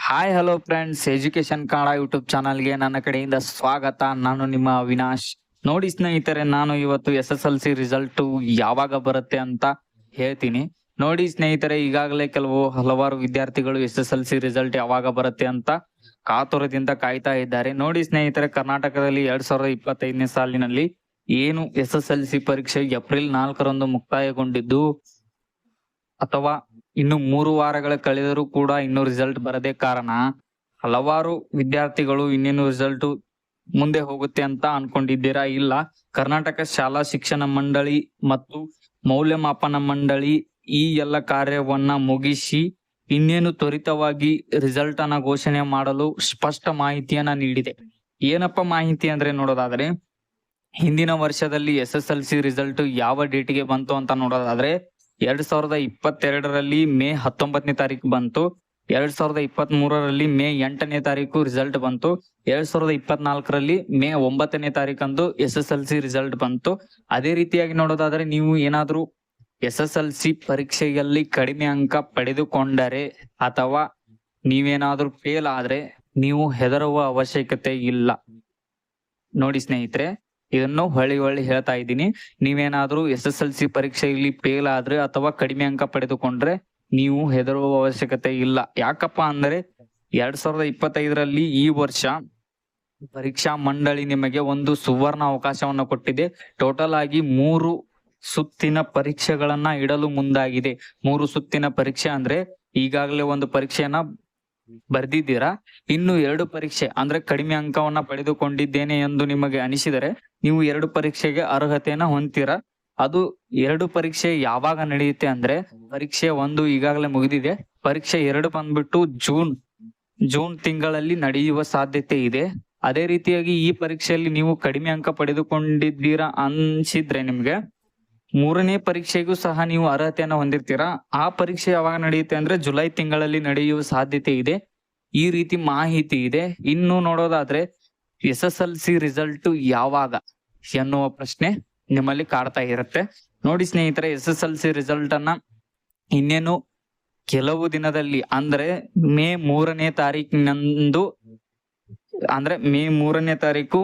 Hi hello friends, education Kannada YouTube ಚಾನಲ್ಗೆ ನನ್ನ ಕಡೆಯಿಂದ ಸ್ವಾಗತ. ನಾನು ನಿಮ್ಮ ಅವಿನಾಶ್. ನೋಡಿ ಸ್ನೇಹಿತರೆ, ನಾನು ಇವತ್ತು SSLC ರಿಸಲ್ಟ್ ಯಾವಾಗ ಬರುತ್ತೆ ಅಂತ ಹೇಳ್ತೀನಿ. ನೋಡಿ ಸ್ನೇಹಿತರೆ, ಈಗಾಗಲೇ ಹಲವಾರು ವಿದ್ಯಾರ್ಥಿಗಳು SSLC ರಿಸಲ್ಟ್ ಯಾವಾಗ ಬರುತ್ತೆ ಅಂತ ಕಾತುರದಿಂದ ಕಾಯ್ತಾ ಇದ್ದಾರೆ. ನೋಡಿ ಸ್ನೇಹಿತರೆ, ಕರ್ನಾಟಕದಲ್ಲಿ 2025ನೇ ಸಾಲಿನಲ್ಲಿ ಏನು SSLC ಪರೀಕ್ಷೆ ಏಪ್ರಿಲ್ 4ರಂದು ಮುಕ್ತಾಯಗೊಂಡಿದ್ದು, ಅಥವಾ ಇನ್ನು 3 ವಾರಗಳ ಕಳೆದರೂ ಕೂಡ ಇನ್ನೂ ರಿಸಲ್ಟ್ ಬರದೇ ಕಾರಣ ಹಲವಾರು ವಿದ್ಯಾರ್ಥಿಗಳು ಇನ್ನೇನು ರಿಸಲ್ಟ್ ಮುಂದೆ ಹೋಗುತ್ತೆ ಅಂತ ಅನ್ಕೊಂಡಿದ್ದೀರಾ? ಇಲ್ಲ, ಕರ್ನಾಟಕ ಶಾಲಾ ಶಿಕ್ಷಣ ಮಂಡಳಿ ಮತ್ತು ಮೌಲ್ಯಮಾಪನ ಮಂಡಳಿ ಈ ಎಲ್ಲ ಕಾರ್ಯವನ್ನ ಮುಗಿಸಿ ಇನ್ನೇನು ತ್ವರಿತವಾಗಿ ರಿಸಲ್ಟ್ ಅನ್ನ ಘೋಷಣೆ ಮಾಡಲು ಸ್ಪಷ್ಟ ಮಾಹಿತಿಯನ್ನ ನೀಡಿದೆ. ಏನಪ್ಪ ಮಾಹಿತಿ ಅಂದ್ರೆ ನೋಡೋದಾದ್ರೆ, ಹಿಂದಿನ ವರ್ಷದಲ್ಲಿ SSLC ರಿಸಲ್ಟ್ ಯಾವ ಡೇಟಿಗೆ ಬಂತು ಅಂತ ನೋಡೋದಾದ್ರೆ 2022ರಲ್ಲಿ ಮೇ 19ನೇ ತಾರೀಕು ಬಂತು. 2023ರಲ್ಲಿ ಮೇ 8ನೇ ತಾರೀಕು ರಿಸಲ್ಟ್ ಬಂತು. 2024ರಲ್ಲಿ ಮೇ 9ನೇ ತಾರೀಕಂದು SSLC ರಿಸಲ್ಟ್ ಬಂತು. ಅದೇ ರೀತಿಯಾಗಿ ನೋಡೋದಾದ್ರೆ, ನೀವು ಏನಾದ್ರೂ SSLC ಪರೀಕ್ಷೆಯಲ್ಲಿ ಕಡಿಮೆ ಅಂಕ ಪಡೆದುಕೊಂಡರೆ ಅಥವಾ ನೀವೇನಾದ್ರೂ ಫೇಲ್ ಆದ್ರೆ ನೀವು ಹೆದರುವ ಅವಶ್ಯಕತೆ ಇಲ್ಲ. ನೋಡಿ ಸ್ನೇಹಿತರೆ, ಇದನ್ನು ಹೊಳ್ಳಿ ಹೇಳ್ತಾ ಇದ್ದೀನಿ. ನೀವೇನಾದ್ರೂ SSLC ಪರೀಕ್ಷೆಯಲ್ಲಿ ಫೇಲ್ ಆದ್ರೆ ಅಥವಾ ಕಡಿಮೆ ಅಂಕ ಪಡೆದುಕೊಂಡ್ರೆ ನೀವು ಹೆದರುವ ಅವಶ್ಯಕತೆ ಇಲ್ಲ. ಯಾಕಪ್ಪ ಅಂದ್ರೆ 2025ರಲ್ಲಿ ಈ ವರ್ಷ ಪರೀಕ್ಷಾ ಮಂಡಳಿ ನಿಮಗೆ ಒಂದು ಸುವರ್ಣ ಅವಕಾಶವನ್ನ ಕೊಟ್ಟಿದೆ. ಟೋಟಲ್ ಆಗಿ 3 ಸುತ್ತಿನ ಪರೀಕ್ಷೆಗಳನ್ನ ಇಡಲು ಮುಂದಾಗಿದೆ. 3 ಸುತ್ತಿನ ಪರೀಕ್ಷೆ ಅಂದ್ರೆ ಈಗಾಗಲೇ ಒಂದು ಪರೀಕ್ಷೆಯನ್ನ ಬರ್ದಿದ್ದೀರಾ, ಇನ್ನು 2 ಪರೀಕ್ಷೆ ಅಂದ್ರೆ ಕಡಿಮೆ ಅಂಕವನ್ನ ಪಡೆದುಕೊಂಡಿದ್ದೇನೆ ಎಂದು ನಿಮಗೆ ಅನಿಸಿದರೆ ನೀವು 2 ಪರೀಕ್ಷೆಗೆ ಅರ್ಹತೆಯನ್ನ ಹೊಂದ್ತೀರಾ. ಅದು 2 ಪರೀಕ್ಷೆ ಯಾವಾಗ ನಡೆಯುತ್ತೆ ಅಂದ್ರೆ, ಪರೀಕ್ಷೆ 1 ಈಗಾಗಲೇ ಮುಗಿದಿದೆ. ಪರೀಕ್ಷೆ 2 ಬಂದ್ಬಿಟ್ಟು ಜೂನ್ ತಿಂಗಳಲ್ಲಿ ನಡೆಯುವ ಸಾಧ್ಯತೆ ಇದೆ. ಅದೇ ರೀತಿಯಾಗಿ ಈ ಪರೀಕ್ಷೆಯಲ್ಲಿ ನೀವು ಕಡಿಮೆ ಅಂಕ ಪಡೆದುಕೊಂಡಿದ್ದೀರಾ ಅನ್ಸಿದ್ರೆ ನಿಮ್ಗೆ 3ನೇ ಪರೀಕ್ಷೆಗೂ ಸಹ ನೀವು ಅರ್ಹತೆಯನ್ನ ಹೊಂದಿರ್ತೀರಾ. ಆ ಪರೀಕ್ಷೆ ಯಾವಾಗ ನಡೆಯುತ್ತೆ ಅಂದ್ರೆ ಜುಲೈ ತಿಂಗಳಲ್ಲಿ ನಡೆಯುವ ಸಾಧ್ಯತೆ ಇದೆ. ಈ ರೀತಿ ಮಾಹಿತಿ ಇದೆ. ಇನ್ನು ನೋಡೋದಾದ್ರೆ SSLC ರಿಸಲ್ಟ್ ಯಾವಾಗ ಎನ್ನುವ ಪ್ರಶ್ನೆ ನಿಮ್ಮಲ್ಲಿ ಕಾಡ್ತಾ ಇರುತ್ತೆ. ನೋಡಿ ಸ್ನೇಹಿತರೆ, SSLC ರಿಸಲ್ಟ್ ಅನ್ನ ಇನ್ನೇನು ಕೆಲವು ದಿನದಲ್ಲಿ ಅಂದ್ರೆ ಮೇ 3ನೇ ತಾರೀಕಿನಂದು ಅಂದ್ರೆ ಮೇ 3ನೇ ತಾರೀಕು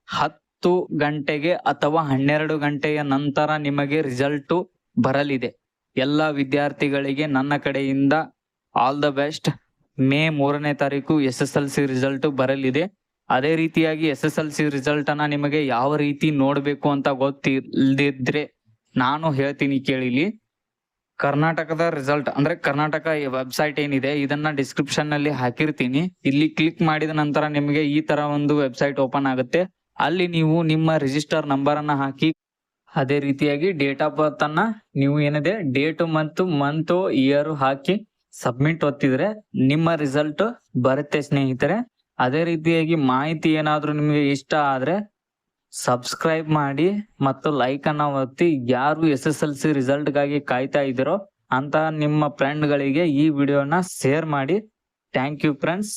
10 ಗಂಟೆಗೆ ಅಥವಾ 12 ಗಂಟೆಯ ನಂತರ ನಿಮಗೆ ರಿಸಲ್ಟ್ ಬರಲಿದೆ. ಎಲ್ಲ ವಿದ್ಯಾರ್ಥಿಗಳಿಗೆ ನನ್ನ ಕಡೆಯಿಂದ ಆಲ್ ದ ಬೆಸ್ಟ್. ಮೇ 3ನೇ ತಾರೀಕು SSLC ರಿಸಲ್ಟ್ ಬರಲಿದೆ. ಅದೇ ರೀತಿಯಾಗಿ SSLC ರಿಸಲ್ಟ್ ಅನ್ನ ನಿಮಗೆ ಯಾವ ರೀತಿ ನೋಡ್ಬೇಕು ಅಂತ ಗೊತ್ತಿಲ್ದಿದ್ರೆ ನಾನು ಹೇಳ್ತೀನಿ ಕೇಳಿಲಿ. ಕರ್ನಾಟಕದ ರಿಸಲ್ಟ್ ಅಂದ್ರೆ ಕರ್ನಾಟಕ ವೆಬ್ಸೈಟ್ ಏನಿದೆ ಇದನ್ನ ಡಿಸ್ಕ್ರಿಪ್ಷನ್ ನಲ್ಲಿ ಹಾಕಿರ್ತೀನಿ. ಇಲ್ಲಿ ಕ್ಲಿಕ್ ಮಾಡಿದ ನಂತರ ನಿಮಗೆ ಈ ತರ ಒಂದು ವೆಬ್ಸೈಟ್ ಓಪನ್ ಆಗುತ್ತೆ. ಅಲ್ಲಿ ನೀವು ನಿಮ್ಮ ರಿಜಿಸ್ಟರ್ ನಂಬರ್ ಅನ್ನ ಹಾಕಿ, ಅದೇ ರೀತಿಯಾಗಿ ಡೇಟ್ ಆಫ್ ಬರ್ತ್ ಅನ್ನ ನೀವು ಏನಿದೆ ಡೇಟ್ ಮತ್ತು ಮಂತ್ ಇಯರ್ ಹಾಕಿ ಸಬ್ಮಿಟ್ ಒತ್ತಿದ್ರೆ ನಿಮ್ಮ ರಿಸಲ್ಟ್ ಬರುತ್ತೆ ಸ್ನೇಹಿತರೆ. ಅದೇ ರೀತಿಯಾಗಿ ಮಾಹಿತಿ ಏನಾದ್ರೂ ನಿಮಗೆ ಇಷ್ಟ ಆದ್ರೆ ಸಬ್ಸ್ಕ್ರೈಬ್ ಮಾಡಿ ಮತ್ತು ಲೈಕ್ ಅನ್ನ ಒತ್ತಿ. ಯಾರು SSLC ರಿಸಲ್ಟ್ ಗಾಗಿ ಕಾಯ್ತಾ ಇದ್ದೀರೋ ಅಂತ ನಿಮ್ಮ ಫ್ರೆಂಡ್ ಗಳಿಗೆ ಈ ವಿಡಿಯೋನ ಶೇರ್ ಮಾಡಿ. Thank you friends.